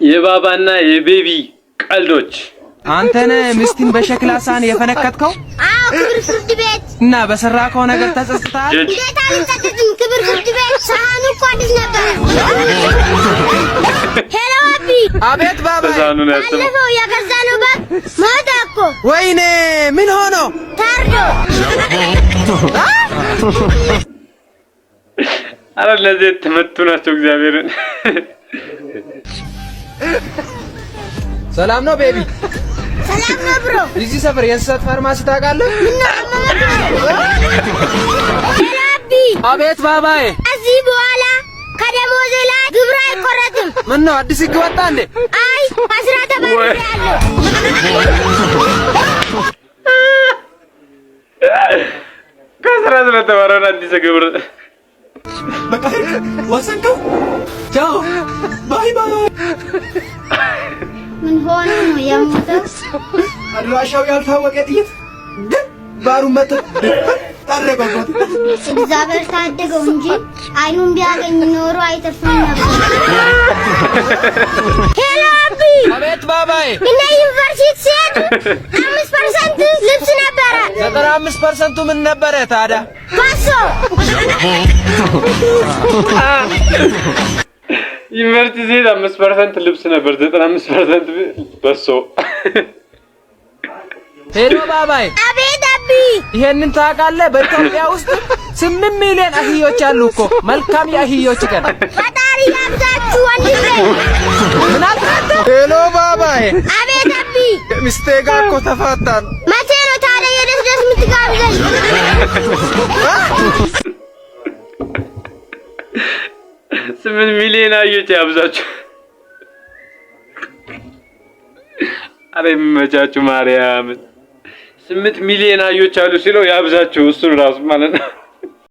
የባባና የቤቢ ቀልዶች አንተነ ምስቲን በሸክላ ሳህን የፈነከትከው? አዎ ክብር ፍርድ ቤት እና በሰራከው ነገር ተጸጽተሃል? እንዴት አልተጸጸትም? ክብር ፍርድ ቤት ሳህኑ እኮ አዲስ ነበር። ሄሎ አቢ። አቤት ባባዬ። ባለፈው የገዛነው በግ ሞተ እኮ። ወይኔ ምን ሆኖ? ታርዶ። አረ ለዚህ ተመቱ ናቸው እግዚአብሔርን። ሰላም ነው ቤቢ? ሰላም ነው ብሮ። እዚህ ሰፈር የእንስሳት ፋርማሲ ታውቃለህ? ሄሎ አቢ። አቤት ባባዬ። እዚህ በኋላ ከደሞዜ ላይ ግብር አይቆረጥም። ምን ነው አዲስ ህግ ወጣ እንዴ? አይ ከስራ ተባርሬያለሁ። ከስራ ስለተባረረ አዲስ ግብር በቃ ወሰንከው። ቻው ባይ ባይ። ምን ሆነ ነው የሞተው? አድራሻው ያልታወቀ ጥይት ባሩን መተ ታረጋጋት። እግዚአብሔር ታደገው እንጂ አይኑን ቢያገኝ ኖሮ አይተርፍም ነበር። ሄሎ አቢ። አቤት ባባዬ። እኔ ዩኒቨርሲቲ ሲሄድ 5% ልብስ ነበረ። 95%ቱ ምን ነበረ ታዲያ? ባሶ። ዩኒቨርሲቲ ሲሄድ 5% ልብስ ነበር፣ 95% በሶ። ሄሎ ባባዬ። አቤት አቢ። ይሄንን ታውቃለህ? በኢትዮጵያ ውስጥ 8 ሚሊዮን አህዮች አሉ እኮ። መልካም የአህዮች ቀን። ፈጣሪ ያብዛችሁ ወንድሜ። ምን አልካተ? ሄሎ ባባዬ። አቤት አቢ። ሚስቴ ጋር እኮ ተፋታን። መቼ ነው ታዲያ የደስ ደስ የምትጋብዘኝ? 8 ሚሊዮን አህዮች ያብዛችሁ። አረ ይመቻችሁ ማርያም። 8 ሚሊዮን አህዮች አሉ ሲለው ያብዛችሁ እሱን ራሱ ማለት ነው።